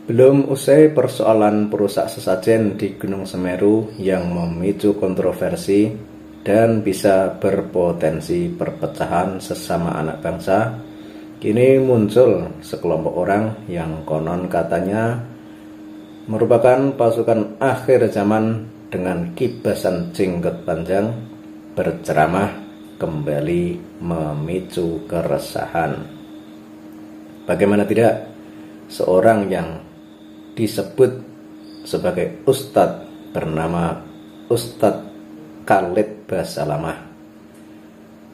Belum usai persoalan perusak sesajen di Gunung Semeru yang memicu kontroversi dan bisa berpotensi perpecahan sesama anak bangsa, kini muncul sekelompok orang yang konon katanya merupakan pasukan akhir zaman dengan kibasan jenggot panjang berceramah kembali memicu keresahan. Bagaimana tidak, seorang yang disebut sebagai ustadz bernama Ustadz Khalid Basalamah.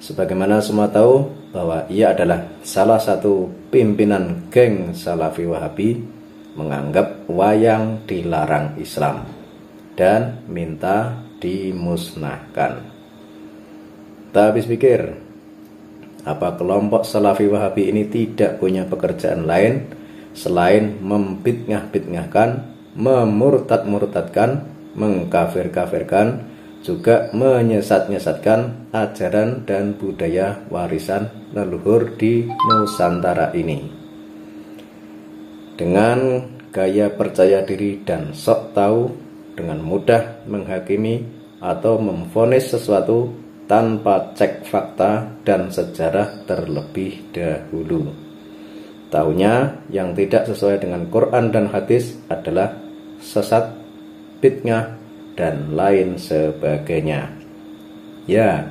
Sebagaimana semua tahu bahwa ia adalah salah satu pimpinan geng Salafi Wahabi, menganggap wayang dilarang Islam dan minta dimusnahkan. Tak habis pikir, apa kelompok Salafi Wahabi ini tidak punya pekerjaan lain selain membid'ah-bid'ahkan, memurtad-murtadkan, mengkafir-kafirkan, juga menyesat-nyesatkan ajaran dan budaya warisan leluhur di Nusantara ini. Dengan gaya percaya diri dan sok tahu, dengan mudah menghakimi atau memvonis sesuatu tanpa cek fakta dan sejarah terlebih dahulu. Taunya yang tidak sesuai dengan Quran dan hadis adalah sesat, bid'ah, dan lain sebagainya. Ya,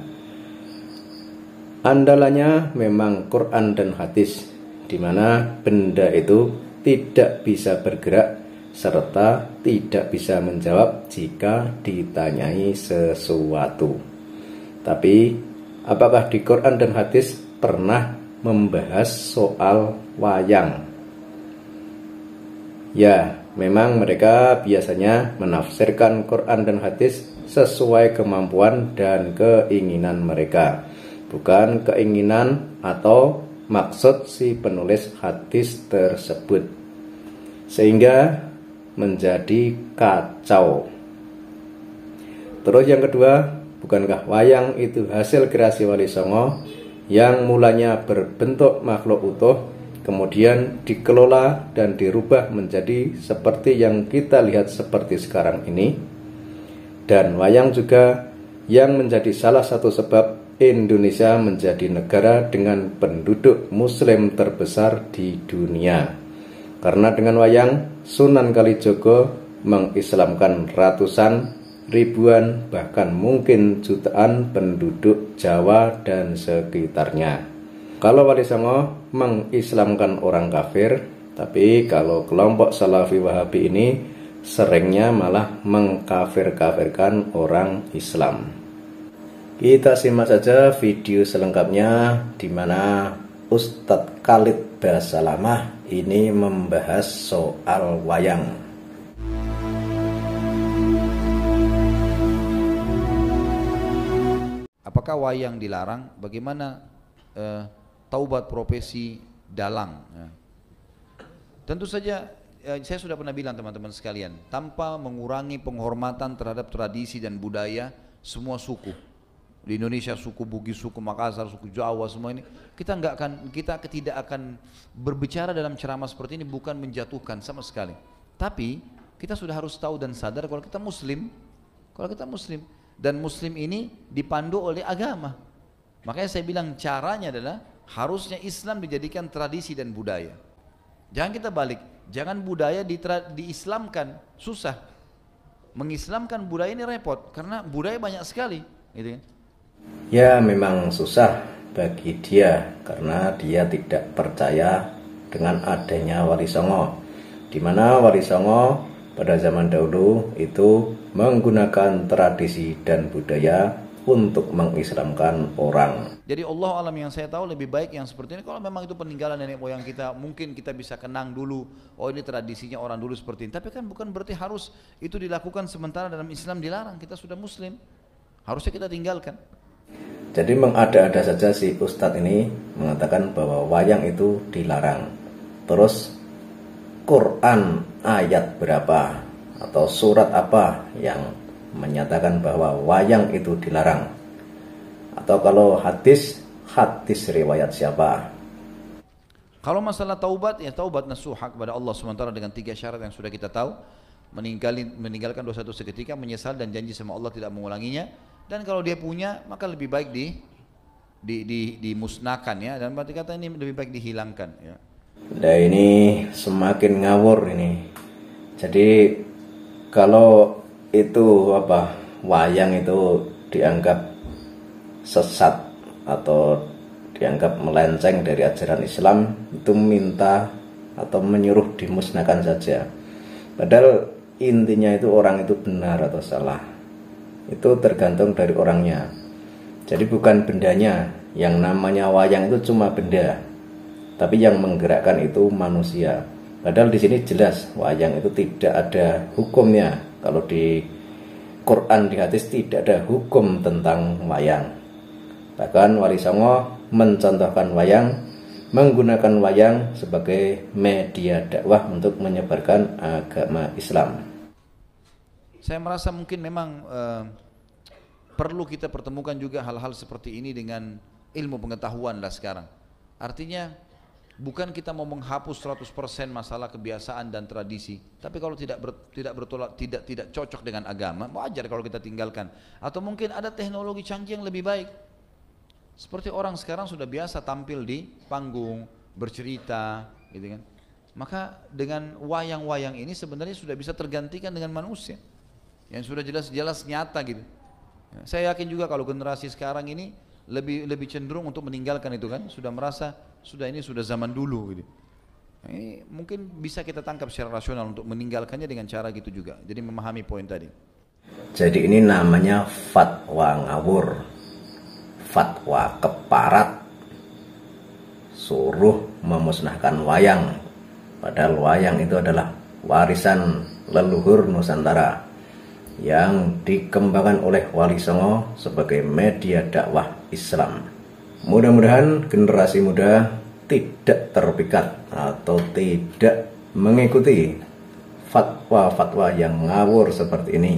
andalannya memang Quran dan hadis, di mana benda itu tidak bisa bergerak serta tidak bisa menjawab jika ditanyai sesuatu. Tapi apakah di Quran dan hadis pernah membahas soal wayang? Ya, memang mereka biasanya menafsirkan Quran dan hadis sesuai kemampuan dan keinginan mereka, bukan keinginan atau maksud si penulis hadis tersebut, sehingga menjadi kacau. Terus yang kedua, bukankah wayang itu hasil kreasi Wali Songo yang mulanya berbentuk makhluk utuh, kemudian dikelola dan dirubah menjadi seperti yang kita lihat seperti sekarang ini? Dan wayang juga yang menjadi salah satu sebab Indonesia menjadi negara dengan penduduk muslim terbesar di dunia. Karena dengan wayang, Sunan Kalijogo mengislamkan ratusan, ribuan, bahkan mungkin jutaan penduduk Jawa dan sekitarnya. Kalau Wali Songo mengislamkan orang kafir, tapi kalau kelompok Salafi Wahabi ini seringnya malah mengkafir-kafirkan orang Islam. Kita simak saja video selengkapnya, di mana Ustadz Khalid Basalamah ini membahas soal wayang. Apakah wayang dilarang? Bagaimana taubat profesi dalang? Tentu saja saya sudah pernah bilang teman-teman sekalian, tanpa mengurangi penghormatan terhadap tradisi dan budaya semua suku di Indonesia, suku Bugis, suku Makassar, suku Jawa, semua ini kita tidak akan berbicara dalam ceramah seperti ini bukan menjatuhkan sama sekali. Tapi kita sudah harus tahu dan sadar kalau kita Muslim, dan Muslim ini dipandu oleh agama. Makanya saya bilang caranya adalah harusnya Islam dijadikan tradisi dan budaya. Jangan kita balik, jangan budaya diislamkan, susah. Mengislamkan budaya ini repot, karena budaya banyak sekali, gitu kan? Ya, memang susah bagi dia karena dia tidak percaya dengan adanya Wali Songo, di mana Wali Songo pada zaman dahulu itu menggunakan tradisi dan budaya untuk mengislamkan orang. Jadi Allah alam, yang saya tahu lebih baik yang seperti ini. Kalau memang itu peninggalan nenek moyang kita, mungkin kita bisa kenang dulu, oh ini tradisinya orang dulu seperti ini. Tapi kan bukan berarti harus itu dilakukan sementara dalam Islam dilarang. Kita sudah Muslim, harusnya kita tinggalkan. Jadi mengada-ada saja si Ustadz ini mengatakan bahwa wayang itu dilarang. Terus Quran ayat berapa atau surat apa yang menyatakan bahwa wayang itu dilarang? Atau kalau hadis riwayat siapa? Kalau masalah taubat, ya taubat nasuha kepada Allah SWT dengan 3 syarat yang sudah kita tahu. Meninggalkan dosa itu seketika, menyesal dan janji sama Allah tidak mengulanginya. Dan kalau dia punya, maka lebih baik dimusnahkan ya. Dan berarti kata ini lebih baik dihilangkan ya. Nah ini semakin ngawur ini. Jadi kalau itu wayang itu dianggap sesat atau dianggap melenceng dari ajaran Islam, itu minta atau menyuruh dimusnahkan saja. Padahal intinya itu orang itu benar atau salah, itu tergantung dari orangnya. Jadi bukan bendanya. Yang namanya wayang itu cuma benda, tapi yang menggerakkan itu manusia. Padahal di sini jelas wayang itu tidak ada hukumnya. Kalau di Quran, di hadis tidak ada hukum tentang wayang. Bahkan Wali Songo mencontohkan wayang, menggunakan wayang sebagai media dakwah untuk menyebarkan agama Islam. Saya merasa mungkin memang perlu kita pertemukan juga hal-hal seperti ini dengan ilmu pengetahuan lah sekarang. Artinya bukan kita mau menghapus 100% masalah kebiasaan dan tradisi, tapi kalau tidak cocok dengan agama, wajar kalau kita tinggalkan. Atau mungkin ada teknologi canggih yang lebih baik. Seperti orang sekarang sudah biasa tampil di panggung, bercerita, gitu kan. Maka dengan wayang-wayang ini sebenarnya sudah bisa tergantikan dengan manusia yang sudah jelas-jelas nyata gitu. Saya yakin juga kalau generasi sekarang ini lebih cenderung untuk meninggalkan itu kan, sudah merasa ini sudah zaman dulu gitu. Ini mungkin bisa kita tangkap secara rasional untuk meninggalkannya dengan cara gitu juga. Jadi memahami poin tadi. Jadi ini namanya fatwa ngawur. Fatwa keparat, suruh memusnahkan wayang, padahal wayang itu adalah warisan leluhur Nusantara yang dikembangkan oleh Wali Songo sebagai media dakwah Islam. Mudah-mudahan generasi muda tidak terpikat atau tidak mengikuti fatwa-fatwa yang ngawur seperti ini.